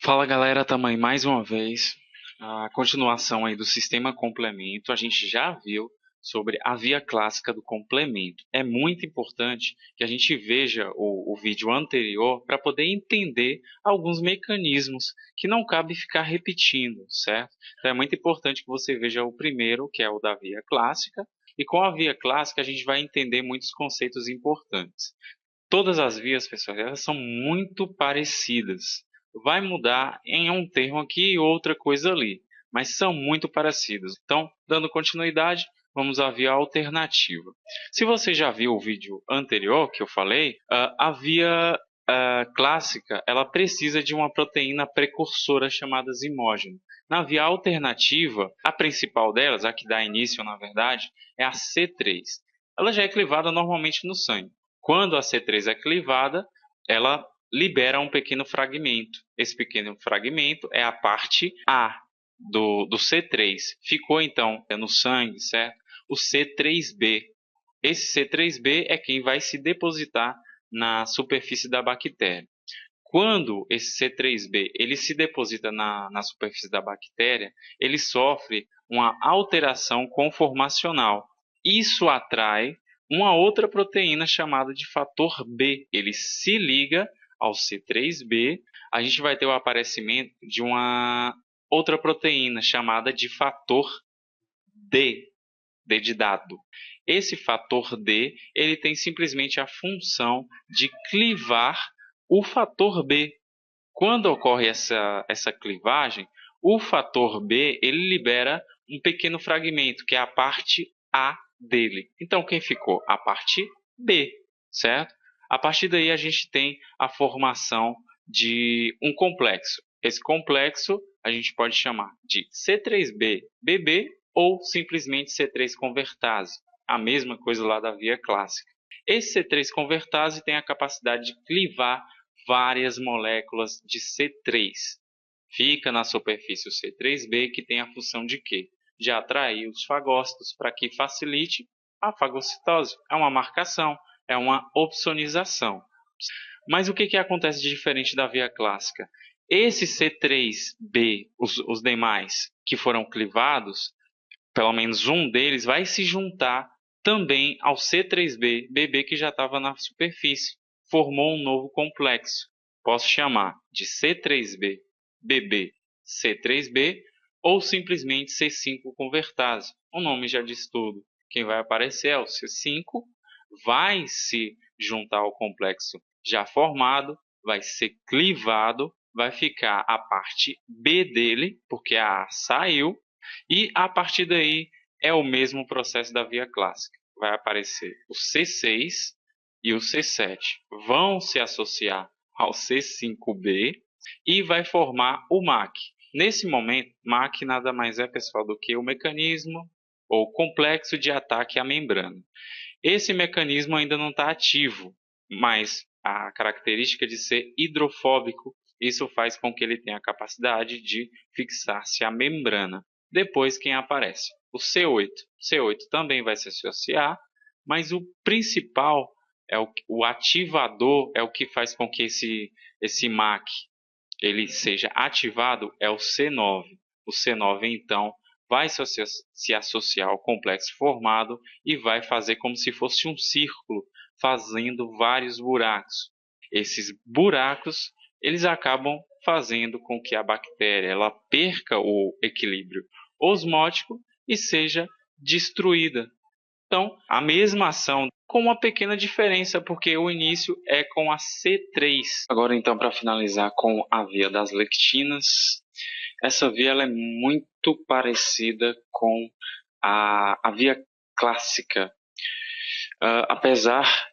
Fala galera, também mais uma vez, a continuação aí do sistema complemento. A gente já viu sobre a via clássica do complemento. É muito importante que a gente veja o vídeo anterior para poder entender alguns mecanismos que não cabe ficar repetindo, certo? Então é muito importante que você veja o primeiro, que é o da via clássica, e com a via clássica a gente vai entender muitos conceitos importantes. Todas as vias, pessoal, elas são muito parecidas. Vai mudar em um termo aqui e outra coisa ali, mas são muito parecidas. Então, dando continuidade, vamos à via alternativa. Se você já viu o vídeo anterior que eu falei, a via clássica, ela precisa de uma proteína precursora chamada zimógeno. Na via alternativa, a principal delas, a que dá início, na verdade, é a C3. Ela já é clivada normalmente no sangue. Quando a C3 é clivada, ela libera um pequeno fragmento. Esse pequeno fragmento é a parte A do C3. Ficou então no sangue, certo? O C3b. Esse C3b é quem vai se depositar na superfície da bactéria. Quando esse C3b ele se deposita na superfície da bactéria, ele sofre uma alteração conformacional. Isso atrai uma outra proteína chamada de fator B. Ele se liga ao C3b, a gente vai ter o aparecimento de uma outra proteína chamada de fator D, D de dado. Esse fator D, ele tem simplesmente a função de clivar o fator B. Quando ocorre essa clivagem, o fator B ele libera um pequeno fragmento, que é a parte A dele. Então, quem ficou? A parte B, certo? A partir daí, a gente tem a formação de um complexo. Esse complexo a gente pode chamar de C3b-BB ou simplesmente C3 convertase. A mesma coisa lá da via clássica. Esse C3 convertase tem a capacidade de clivar várias moléculas de C3. Fica na superfície o C3b, que tem a função de quê? De atrair os fagócitos para que facilite a fagocitose. É uma marcação, é uma opsonização. Mas o que acontece de diferente da via clássica? Esse C3b, os demais que foram clivados, pelo menos um deles vai se juntar também ao C3b, BB que já estava na superfície. Formou um novo complexo. Posso chamar de C3b, BB, C3b ou simplesmente C5 convertase. O nome já diz tudo. Quem vai aparecer é o C5, vai se juntar ao complexo já formado, vai ser clivado, vai ficar a parte B dele, porque a A saiu, e a partir daí é o mesmo processo da via clássica. Vai aparecer o C6 e o C7. Vão se associar ao C5b e vai formar o MAC. Nesse momento, MAC nada mais é, pessoal, do que o mecanismo ou complexo de ataque à membrana. Esse mecanismo ainda não está ativo, mas a característica de ser hidrofóbico, isso faz com que ele tenha a capacidade de fixar-se à membrana. Depois, quem aparece? O C8. C8 também vai se associar, mas o principal é o ativador, é o que faz com que esse MAC ele seja ativado, é o C9. O C9, então, vai se associar ao complexo formado e vai fazer como se fosse um círculo, fazendo vários buracos. Esses buracos, eles acabam fazendo com que a bactéria ela perca o equilíbrio osmótico e seja destruída. Então, a mesma ação com uma pequena diferença, porque o início é com a C3. Agora, então, para finalizar com a via das lectinas, essa via ela é muito parecida com a via clássica, apesar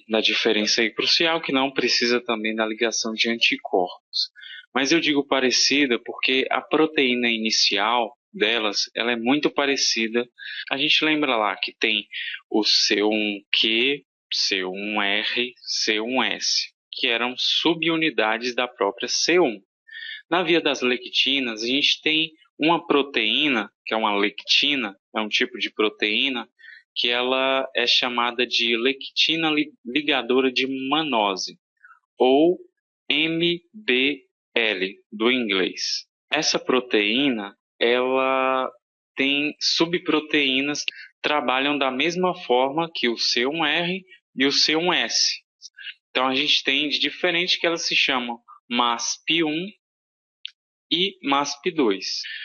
da diferença aí crucial, que não precisa também da ligação de anticorpos. Mas eu digo parecida porque a proteína inicial delas ela é muito parecida. A gente lembra lá que tem o C1Q, C1R, C1S, que eram subunidades da própria C1. Na via das lectinas, a gente tem uma proteína, que é uma lectina, é um tipo de proteína, que ela é chamada de lectina ligadora de mannose, ou MBL. L do inglês. Essa proteína, ela tem subproteínas que trabalham da mesma forma que o C1R e o C1S. Então a gente tem de diferente que elas se chamam MASP1 e MASP2.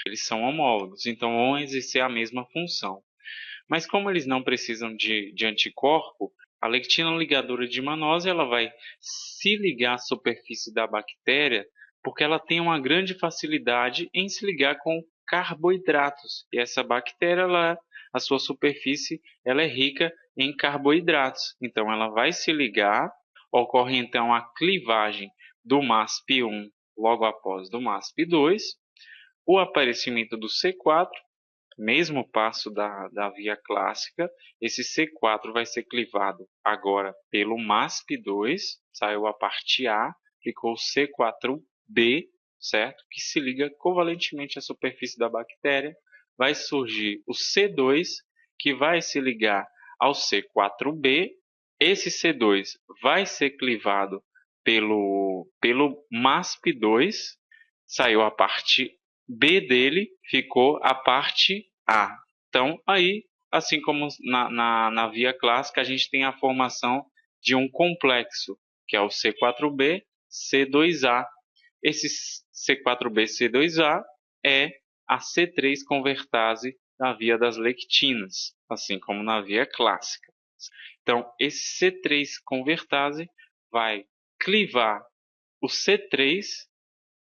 Eles são homólogos, então vão exercer a mesma função. Mas como eles não precisam de anticorpo, a lectina ligadora de manose ela vai se ligar à superfície da bactéria porque ela tem uma grande facilidade em se ligar com carboidratos. E essa bactéria, a sua superfície, ela é rica em carboidratos. Então ela vai se ligar, ocorre então a clivagem do MASP1 logo após do MASP2, o aparecimento do C4, mesmo passo da via clássica, esse C4 vai ser clivado agora pelo MASP2, saiu a parte A, ficou o C4b, certo? Que se liga covalentemente à superfície da bactéria. Vai surgir o C2, que vai se ligar ao C4b. Esse C2 vai ser clivado pelo MASP2, saiu a parte B dele, ficou a parte A. Então, aí, assim como na via clássica, a gente tem a formação de um complexo, que é o C4b, C2A. Esse C4b, C2A é a C3 convertase da via das lectinas, assim como na via clássica. Então, esse C3 convertase vai clivar o C3,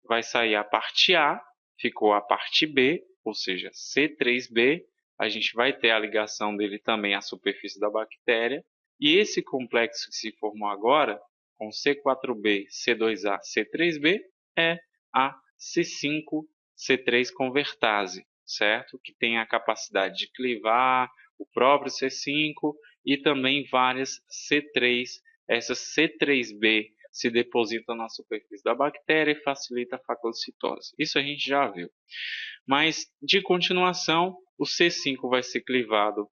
vai sair a parte A, ficou a parte B, ou seja, C3b. A gente vai ter a ligação dele também à superfície da bactéria. E esse complexo que se formou agora, com C4b, C2A, C3b, é a C5, C3 convertase, certo? Que tem a capacidade de clivar o próprio C5 e também várias C3. Essa C3b se deposita na superfície da bactéria e facilita a fagocitose. Isso a gente já viu. Mas, de continuação, o C5 vai ser clivado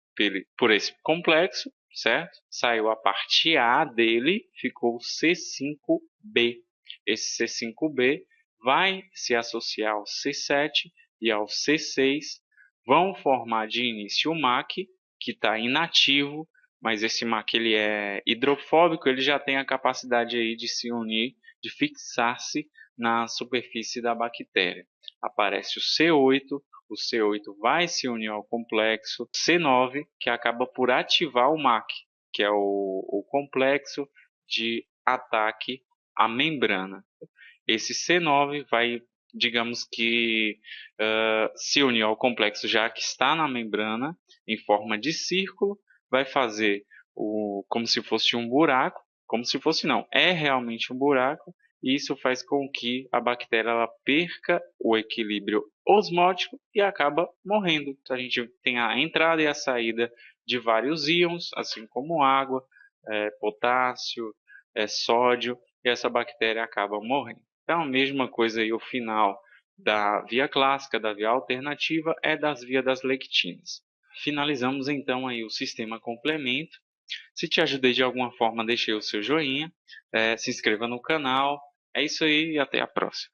por esse complexo, certo? Saiu a parte A dele, ficou o C5b. Esse C5b vai se associar ao C7 e ao C6, vão formar de início o MAC, que está inativo, mas esse MAC ele é hidrofóbico, ele já tem a capacidade aí de se unir, de fixar-se na superfície da bactéria. Aparece o C8 vai se unir ao complexo C9, que acaba por ativar o MAC, que é o complexo de ataque à membrana. Esse C9 vai, digamos que, se unir ao complexo já que está na membrana, em forma de círculo, vai fazer como se fosse um buraco, como se fosse não, é realmente um buraco, e isso faz com que a bactéria ela perca o equilíbrio osmótico e acaba morrendo. Então, a gente tem a entrada e a saída de vários íons, assim como água, potássio, sódio, e essa bactéria acaba morrendo. Então, a mesma coisa aí, o final da via clássica, da via alternativa, é das vias das lectinas. Finalizamos então aí o sistema complemento. Se te ajudei de alguma forma, deixe o seu joinha, se inscreva no canal. É isso aí e até a próxima.